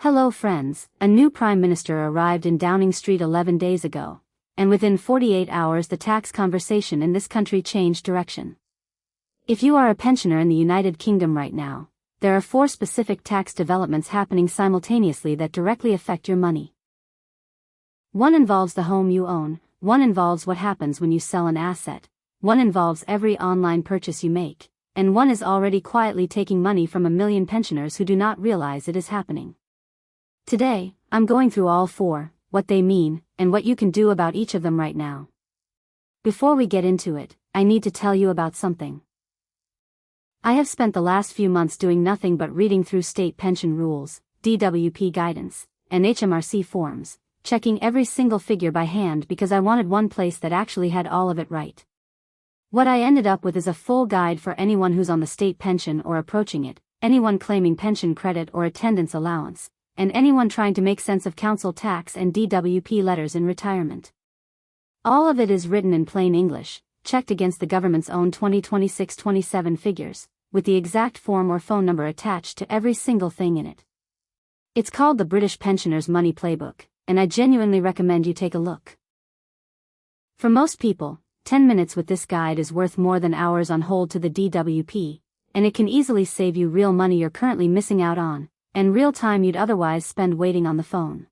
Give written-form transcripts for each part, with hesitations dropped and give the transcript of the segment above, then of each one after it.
Hello friends, a new Prime Minister arrived in Downing Street 11 days ago, and within 48 hours the tax conversation in this country changed direction. If you are a pensioner in the United Kingdom right now, there are 4 specific tax developments happening simultaneously that directly affect your money. One involves the home you own, one involves what happens when you sell an asset, one involves every online purchase you make, and one is already quietly taking money from a million pensioners who do not realize it is happening. Today, I'm going through all 4, what they mean, and what you can do about each of them right now. Before we get into it, I need to tell you about something. I have spent the last few months doing nothing but reading through state pension rules, DWP guidance, and HMRC forms, checking every single figure by hand because I wanted one place that actually had all of it right. What I ended up with is a full guide for anyone who's on the state pension or approaching it, anyone claiming pension credit or attendance allowance, and anyone trying to make sense of council tax and DWP letters in retirement. All of it is written in plain English, checked against the government's own 2026-27 figures, with the exact form or phone number attached to every single thing in it. It's called the British Pensioners' Money Playbook, and I genuinely recommend you take a look. For most people, 10 minutes with this guide is worth more than hours on hold to the DWP, and it can easily save you real money you're currently missing out on, and real time you'd otherwise spend waiting on the phone.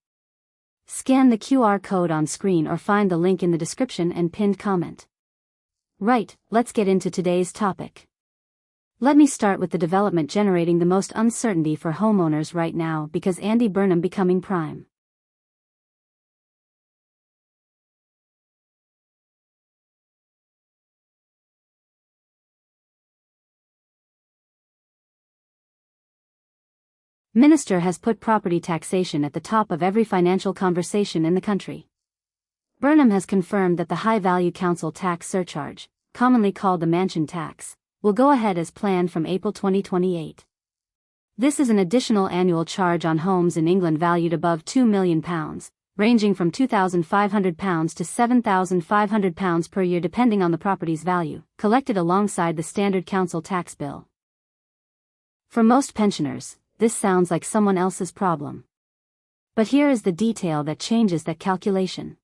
Scan the QR code on screen or find the link in the description and pinned comment. Right, let's get into today's topic. Let me start with the development generating the most uncertainty for homeowners right now because Andy Burnham becoming prime. Minister has put property taxation at the top of every financial conversation in the country. Burnham has confirmed that the high-value council tax surcharge, commonly called the mansion tax, will go ahead as planned from April 2028. This is an additional annual charge on homes in England valued above £2 million, ranging from £2,500 to £7,500 per year depending on the property's value, collected alongside the standard council tax bill. For most pensioners, this sounds like someone else's problem. But here is the detail that changes that calculation.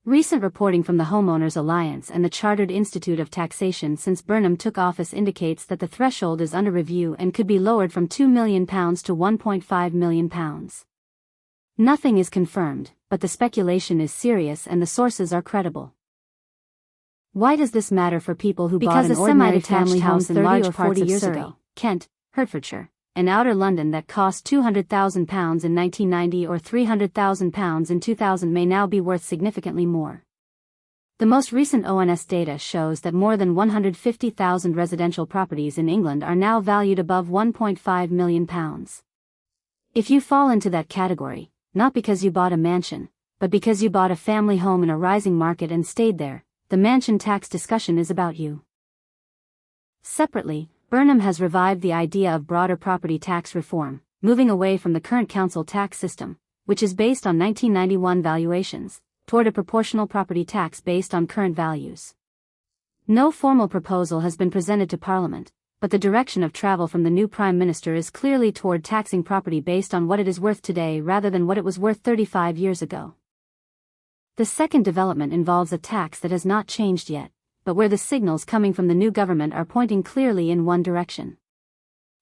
Recent reporting from the Homeowners Alliance and the Chartered Institute of Taxation since Burnham took office indicates that the threshold is under review and could be lowered from £2 million to £1.5 million. Nothing is confirmed, but the speculation is serious and the sources are credible. Why does this matter for people who bought an ordinary family house in large parts of Surrey, Kent, Hertfordshire, and outer London that cost £200,000 in 1990 or £300,000 in 2000 may now be worth significantly more? The most recent ONS data shows that more than 150,000 residential properties in England are now valued above £1.5 million. If you fall into that category, not because you bought a mansion, but because you bought a family home in a rising market and stayed there, the mansion tax discussion is about you. Separately, Burnham has revived the idea of broader property tax reform, moving away from the current council tax system, which is based on 1991 valuations, toward a proportional property tax based on current values. No formal proposal has been presented to Parliament, but the direction of travel from the new Prime Minister is clearly toward taxing property based on what it is worth today rather than what it was worth 35 years ago. The second development involves a tax that has not changed yet, but where the signals coming from the new government are pointing clearly in one direction.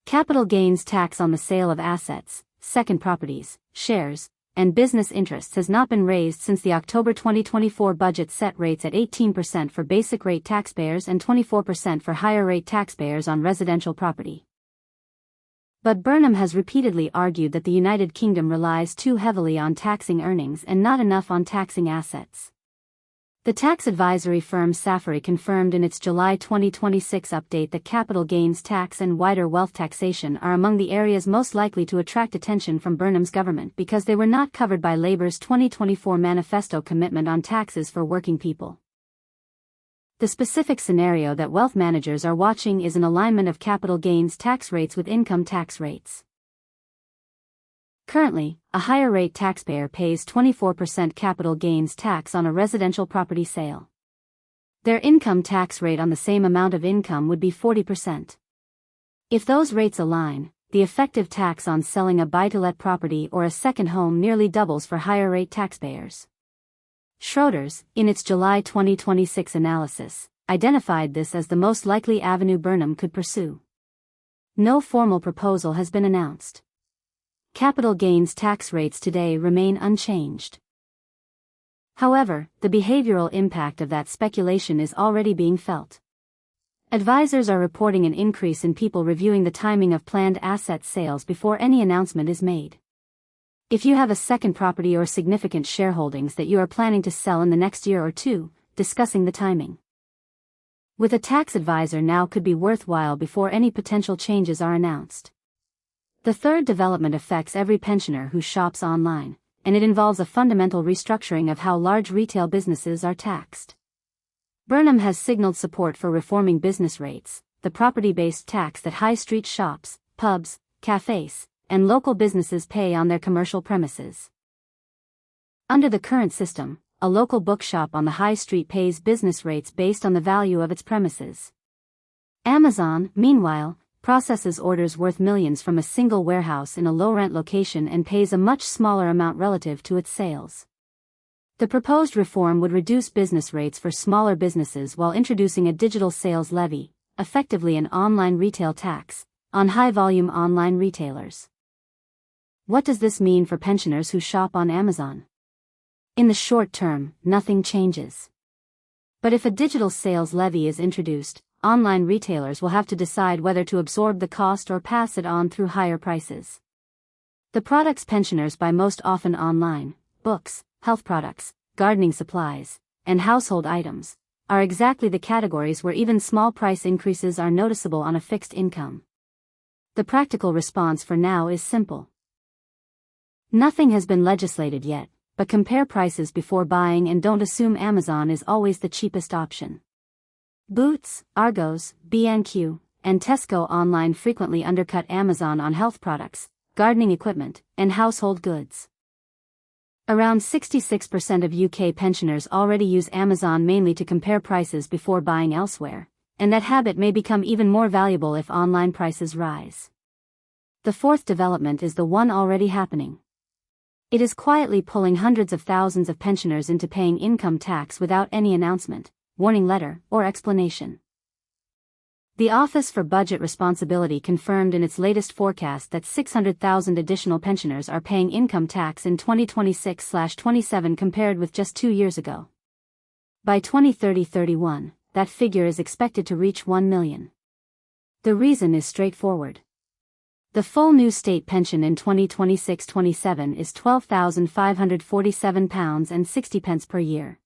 Capital gains tax on the sale of assets, second properties, shares, and business interests has not been raised since the October 2024 budget set rates at 18% for basic rate taxpayers and 24% for higher rate taxpayers on residential property. But Burnham has repeatedly argued that the United Kingdom relies too heavily on taxing earnings and not enough on taxing assets. The tax advisory firm Safari confirmed in its July 2026 update that capital gains tax and wider wealth taxation are among the areas most likely to attract attention from Burnham's government because they were not covered by Labour's 2024 manifesto commitment on taxes for working people. The specific scenario that wealth managers are watching is an alignment of capital gains tax rates with income tax rates. Currently, a higher rate taxpayer pays 24% capital gains tax on a residential property sale. Their income tax rate on the same amount of income would be 40%. If those rates align, the effective tax on selling a buy-to-let property or a second home nearly doubles for higher-rate taxpayers. Schroders, in its July 2026 analysis, identified this as the most likely avenue Burnham could pursue. No formal proposal has been announced. Capital gains tax rates today remain unchanged. However, the behavioral impact of that speculation is already being felt. Advisors are reporting an increase in people reviewing the timing of planned asset sales before any announcement is made. If you have a second property or significant shareholdings that you are planning to sell in the next year or two, discussing the timing with a tax advisor now could be worthwhile before any potential changes are announced. The third development affects every pensioner who shops online, and it involves a fundamental restructuring of how large retail businesses are taxed. Burnham has signaled support for reforming business rates, the property-based tax that high street shops, pubs, cafes, and local businesses pay on their commercial premises. Under the current system, a local bookshop on the high street pays business rates based on the value of its premises. Amazon, meanwhile, processes orders worth millions from a single warehouse in a low-rent location and pays a much smaller amount relative to its sales. The proposed reform would reduce business rates for smaller businesses while introducing a digital sales levy, effectively an online retail tax, on high-volume online retailers. What does this mean for pensioners who shop on Amazon? In the short term, nothing changes. But if a digital sales levy is introduced, online retailers will have to decide whether to absorb the cost or pass it on through higher prices. The products pensioners buy most often online, books, health products, gardening supplies, and household items, are exactly the categories where even small price increases are noticeable on a fixed income. The practical response for now is simple. Nothing has been legislated yet, but compare prices before buying and don't assume Amazon is always the cheapest option. Boots, Argos, B&Q, and Tesco online frequently undercut Amazon on health products, gardening equipment, and household goods. Around 66% of UK pensioners already use Amazon mainly to compare prices before buying elsewhere, and that habit may become even more valuable if online prices rise. The fourth development is the one already happening. It is quietly pulling hundreds of thousands of pensioners into paying income tax without any announcement, warning letter, or explanation. The Office for Budget Responsibility confirmed in its latest forecast that 600,000 additional pensioners are paying income tax in 2026/27 compared with just 2 years ago. By 2030-31, that figure is expected to reach 1 million. The reason is straightforward. The full new state pension in 2026-27 is £12,547.60 per year.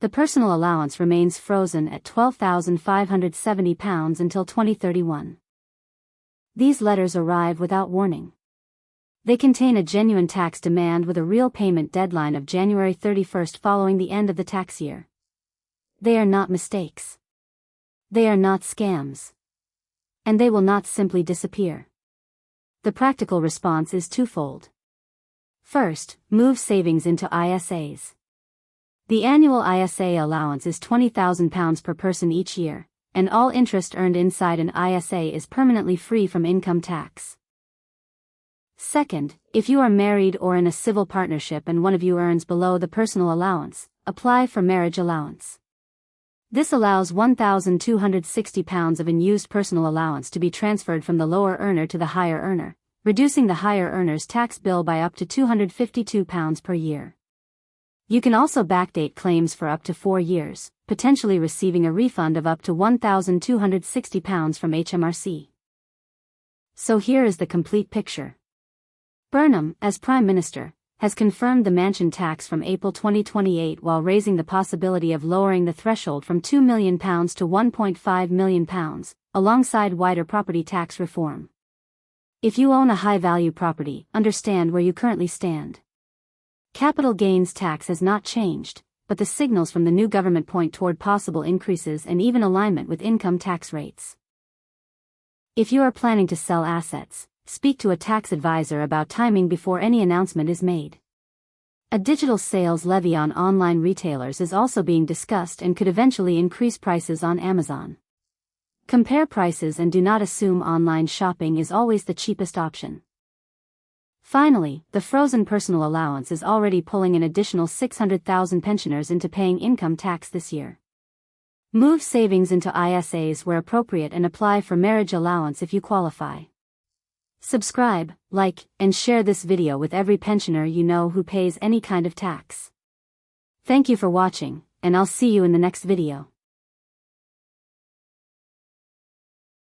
The personal allowance remains frozen at £12,570 until 2031. These letters arrive without warning. They contain a genuine tax demand with a real payment deadline of January 31st following the end of the tax year. They are not mistakes. They are not scams. And they will not simply disappear. The practical response is twofold. First, move savings into ISAs. The annual ISA allowance is £20,000 per person each year, and all interest earned inside an ISA is permanently free from income tax. Second, if you are married or in a civil partnership and one of you earns below the personal allowance, apply for marriage allowance. This allows £1,260 of unused personal allowance to be transferred from the lower earner to the higher earner, reducing the higher earner's tax bill by up to £252 per year. You can also backdate claims for up to 4 years, potentially receiving a refund of up to £1,260 from HMRC. So here is the complete picture. Burnham, as Prime Minister, has confirmed the mansion tax from April 2028 while raising the possibility of lowering the threshold from £2 million to £1.5 million, alongside wider property tax reform. If you own a high-value property, understand where you currently stand. Capital gains tax has not changed, but the signals from the new government point toward possible increases and even alignment with income tax rates. If you are planning to sell assets, speak to a tax advisor about timing before any announcement is made. A digital sales levy on online retailers is also being discussed and could eventually increase prices on Amazon. Compare prices and do not assume online shopping is always the cheapest option. Finally, the frozen personal allowance is already pulling an additional 600,000 pensioners into paying income tax this year. Move savings into ISAs where appropriate and apply for marriage allowance if you qualify. Subscribe, like, and share this video with every pensioner you know who pays any kind of tax. Thank you for watching, and I'll see you in the next video.